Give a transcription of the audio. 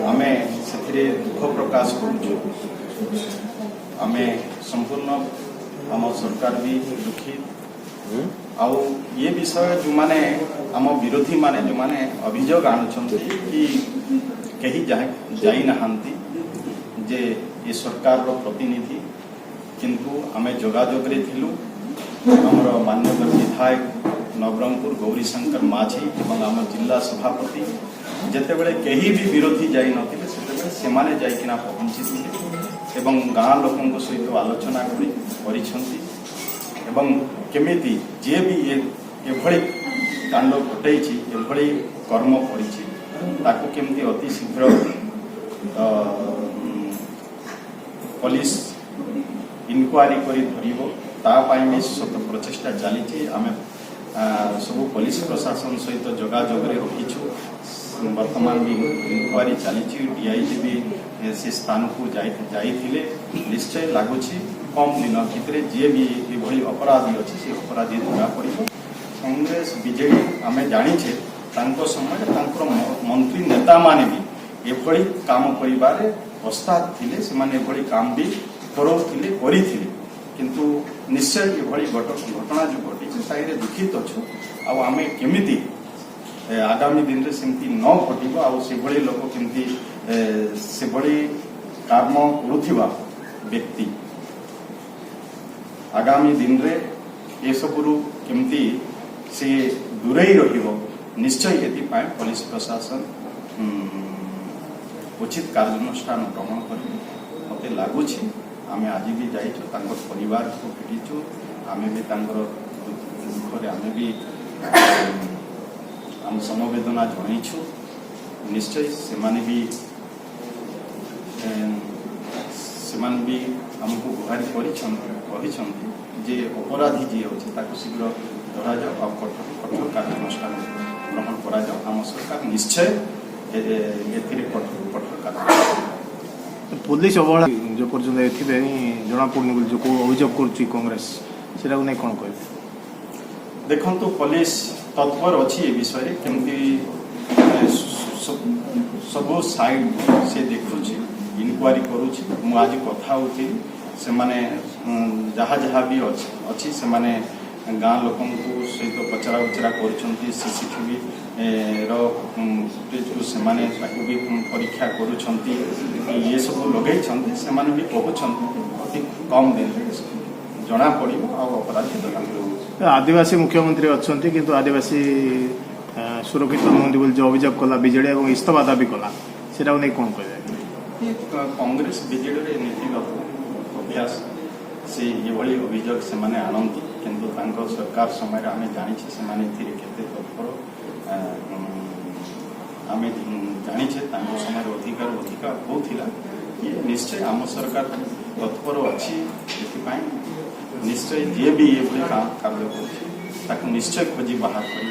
आमे से दुख प्रकाश करुचु। आमे संपूर्ण आम सरकार भी दुखी आउ ये विषय जो माने आम विरोधी माने जो माने अभियोग आणुछंती कि कहीं जाई नहांती जे ये सरकार रो प्रतिनिधि किंतु आमे जोगाजोग रे थिलु। हमर माननीय विधायक नवरंगपुर गौरीशंकर माझी एवं आम जिला सभापति जेतेबेले कहीं भी विरोधी जाई नथिले सेतेबेले सेमाने जाइकिना पहुंचीथिले एवं गाँ लोकन सहित आलोचना करिछंती एवं केमिति जे भी एभଳି कांड घटैछि एभଳି कर्म करिछि ताको केमिति अति शीघ्र पुलिस इनक्वारी करी धरिबो ता पाई भी सत प्रचेष्टा चली। आम सब पुलिस प्रशासन सहित जोगाजोग रखीचु। वर्तमान भी इनक्वारी चली डीआईजी भी से स्थान को जाइए निश्चय लगुच कम दिन भितर जी भी ये अपराधी अच्छे से अपराधी धरा पड़। कांग्रेस बीजेडी आम जाचे समय मंत्री नेता माने भी एभली काम कर प्रस्ताव थिले से काम भी करोले किंतु निश्चय ये घटना जो घटी से दुखित अच्छु। आम केमिति आगामी दिन में सेमती न घटो से लोक केमती से काम करुवा व्यक्ति आगामी दिन में ये सबरू केमती से दूरे रहिबो निश्चय ये पुलिस प्रशासन उचित कार्यानुष्ठान ग्रहण कर मत लगुच। आम आज भी जाइचु परिवार को भेटीचु आम भी दुखरे आम भी आम समवेदना जनईछु। निश्चय से भी आमको गुहारी जे अपराधी जी अच्छे शीघ्र धरा जाओ कठोर कार्यानुष्ठान ग्रहण करा जाओ। आम सरकार निश्चय कठोर कार्यानुष्ठान पुलिस अवहेला जो जना पड़नी जो अभियोग कर कांग्रेस से नहीं कौन कह देखु पुलिस तत्पर अच्छी ए विषय केमती सब साइड से देखुची इनक्वारी करुची। मु आज कथा होती से माने जहाँ जहाँ भी अच्छी से माने गाँ लोक सहित पचरा उचरा कर सीसीटीवी फुटेज से भी परीक्षा करुँच ये सब लगे से भी कहते अति कम दिन जना पड़ अपराधी आदिवासी मुख्यमंत्री अच्छा किंतु आदिवासी सुरक्षित नुहति बोली जो अभियोग कला बीजेडी और इस्तफा दाबी कला से नहीं कौन कह कांग्रेस बीजेडी नीतिगत अभ्यास से ये अभियोग से आनती किंतु सरकार समय आम जाचे से तत्पर आम जाचे समय अधिकार होता ये निश्चय आम सरकार तत्पर अच्छी निश्चय जी भी ये कार्य कर निश्चय खोजी बाहर कर